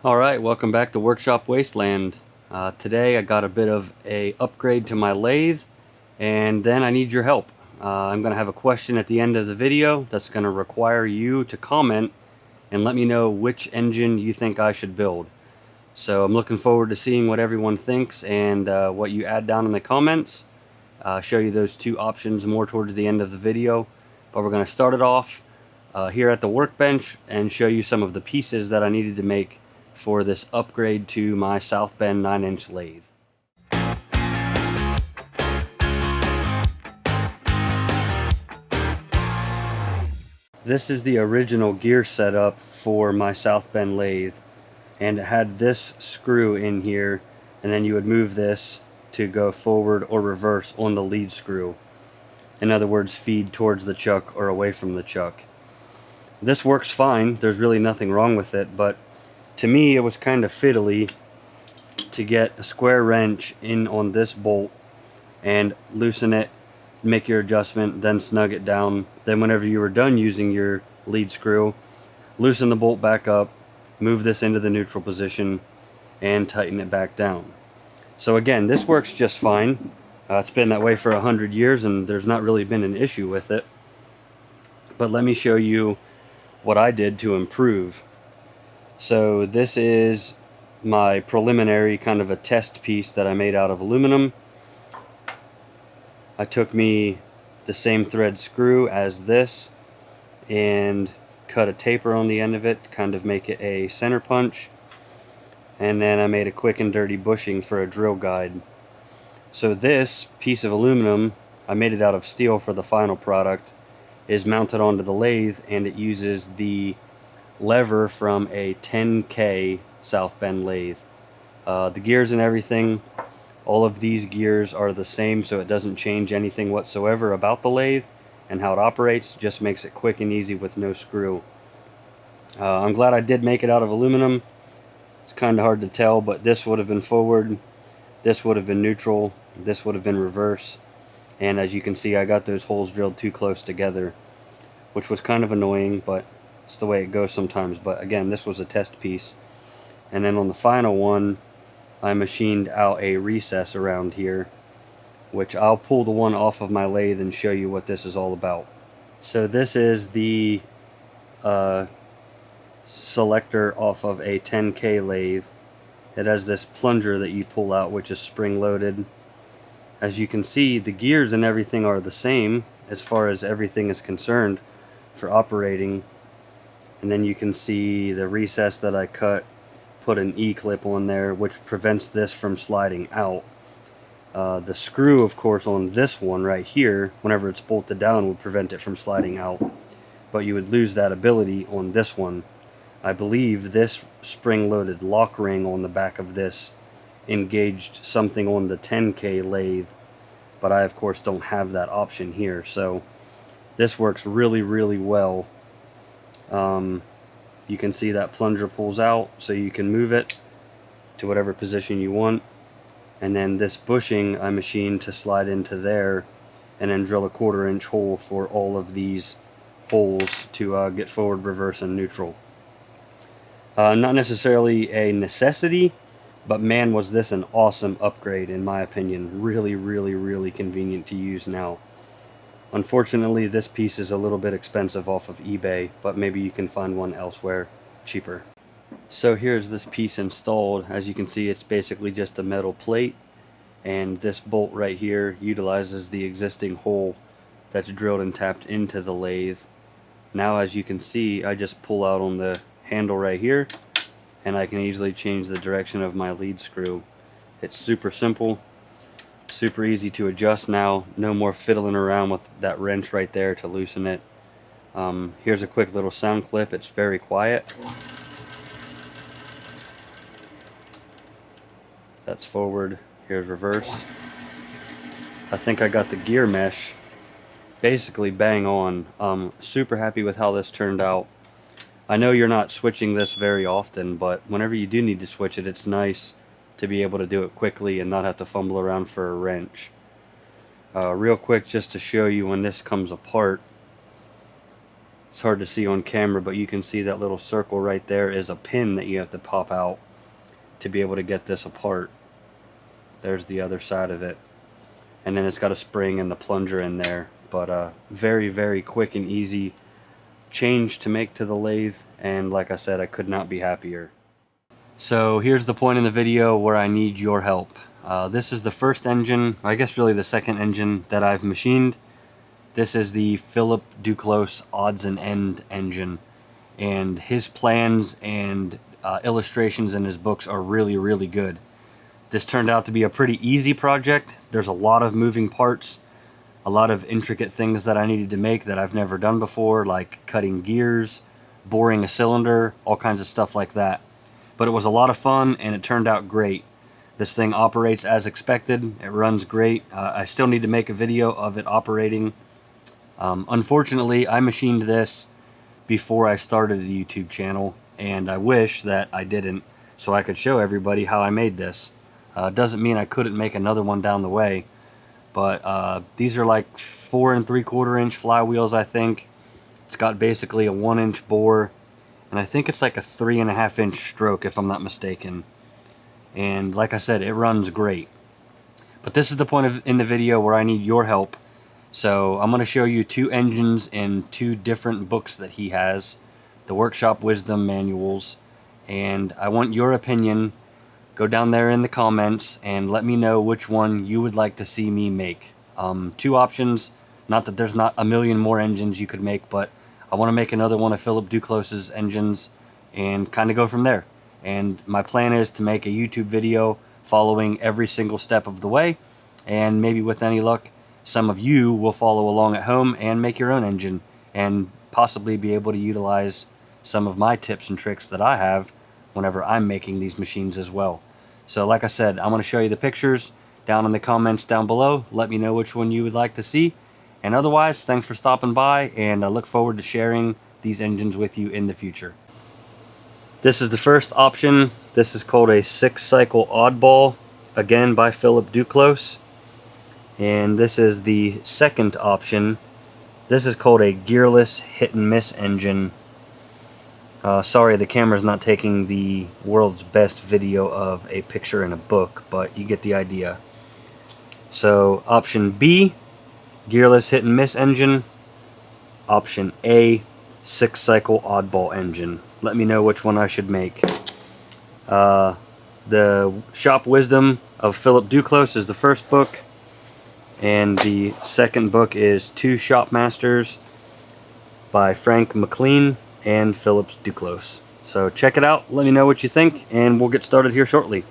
Alright, welcome back to Workshop Wasteland. Today I got a bit of a upgrade to my lathe, and then I need your help. I'm going to have a question at the end of the video that's going to require you to comment and let me know which engine you think I should build. So I'm looking forward to seeing what everyone thinks and what you add down in the comments. I'll show you those two options more towards the end of the video, but we're going to start it off here at the workbench and show you some of the pieces that I needed to make for this upgrade to my Southbend 9-inch lathe. This is the original gear setup for my Southbend lathe, and it had this screw in here, and then you would move this to go forward or reverse on the lead screw. In other words, feed towards the chuck or away from the chuck. This works fine, there's really nothing wrong with it, but to me it was kind of fiddly to get a square wrench in on this bolt and loosen it, make your adjustment, then snug it down. Then whenever you were done using your lead screw, loosen the bolt back up, move this into the neutral position, and tighten it back down. So again, this works just fine. It's been that way for 100 years and there's not really been an issue with it. But let me show you what I did to improve. So this is my preliminary kind of a test piece that I made out of aluminum. I took me the same thread screw as this and cut a taper on the end of it to kind of make it a center punch, and then I made a quick and dirty bushing for a drill guide. So this piece of aluminum, I made it out of steel for the final product, is mounted onto the lathe, and it uses the lever from a 10K Southbend lathe. The gears and everything, all of these gears are the same, so it doesn't change anything whatsoever about the lathe and how it operates, just makes it quick and easy with no screw. I'm glad I did make it out of aluminum. It's kind of hard to tell, but this would have been forward, this would have been neutral, this would have been reverse, and as you can see I got those holes drilled too close together, which was kind of annoying, but it's the way it goes sometimes. But again, this was a test piece. And then on the final one, I machined out a recess around here, which I'll pull the one off of my lathe and show you what this is all about. So this is the selector off of a 10K lathe. It has this plunger that you pull out, which is spring loaded. As you can see, the gears and everything are the same as far as everything is concerned for operating. And then you can see the recess that I cut, put an E-clip on there, which prevents this from sliding out. The screw, of course, on this one right here, whenever it's bolted down, would prevent it from sliding out, but you would lose that ability on this one. I believe this spring-loaded lock ring on the back of this engaged something on the 10K lathe, but I, of course, don't have that option here, so this works really, really well. You can see that plunger pulls out, so you can move it to whatever position you want. And then this bushing I machined to slide into there, and then drill a 1/4-inch hole for all of these holes to get forward, reverse, and neutral. Not necessarily a necessity, but man, was this an awesome upgrade in my opinion. Really, really, really convenient to use now. Unfortunately, this piece is a little bit expensive off of eBay, but maybe you can find one elsewhere cheaper. So here's this piece installed. As you can see, it's basically just a metal plate, and this bolt right here utilizes the existing hole that's drilled and tapped into the lathe. Now, as you can see, I just pull out on the handle right here, and I can easily change the direction of my lead screw. It's super simple. Super easy to adjust now. No more fiddling around with that wrench right there to loosen it. Here's a quick little sound clip. It's very quiet. That's forward. Here's reverse. I think I got the gear mesh basically bang on. Super happy with how this turned out. I know you're not switching this very often, but whenever you do need to switch it, it's nice to be able to do it quickly and not have to fumble around for a wrench. Real quick, just to show you when this comes apart, It's hard to see on camera, but you can see that little circle right there is a pin that you have to pop out to be able to get this apart. There's the other side of it. And then it's got a spring and the plunger in there. But very, very quick and easy change to make to the lathe, and like I said, I could not be happier. So here's the point in the video where I need your help. This is the first engine, I guess really the second engine that I've machined. This is the Philip Duclos odds and end engine, and his plans and illustrations in his books are really, really good. This turned out to be a pretty easy project. There's a lot of moving parts, a lot of intricate things that I needed to make that I've never done before, like cutting gears, boring a cylinder, all kinds of stuff like that. But it was a lot of fun, and it turned out great. This thing operates as expected. It runs great. I still need to make a video of it operating. Unfortunately, I machined this before I started a YouTube channel, and I wish that I didn't, so I could show everybody how I made this. Doesn't mean I couldn't make another one down the way, but these are like 4 3/4 inch flywheels, I think. It's got basically a 1-inch bore, and I think it's like a 3.5 inch stroke if I'm not mistaken. And like I said, it runs great. But this is the point in the video where I need your help. So I'm going to show you 2 engines in 2 different books that he has, the Workshop Wisdom manuals, and I want your opinion. Go down there in the comments and let me know which one you would like to see me make. 2 options, not that there's not a million more engines you could make, but I want to make another one of Philip Duclos's engines and kind of go from there. And my plan is to make a YouTube video following every single step of the way, and maybe with any luck, some of you will follow along at home and make your own engine and possibly be able to utilize some of my tips and tricks that I have whenever I'm making these machines as well. So like I said, I'm going to show you the pictures down in the comments down below. Let me know which one you would like to see. And otherwise, thanks for stopping by, and I look forward to sharing these engines with you in the future. This is the first option. This is called a 6-cycle oddball, again by Philip Duclos. And this is the second option. This is called a gearless hit and miss engine. Sorry, the camera's not taking the world's best video of a picture in a book, but you get the idea. So option B, gearless hit and miss engine. Option A, 6-cycle oddball engine. Let me know which one I should make. The Shop Wisdom of Philip Duclos is the first book, and the second book is 2 Shop Masters by Frank McLean and Philip Duclos. So check it out, let me know what you think, and we'll get started here shortly.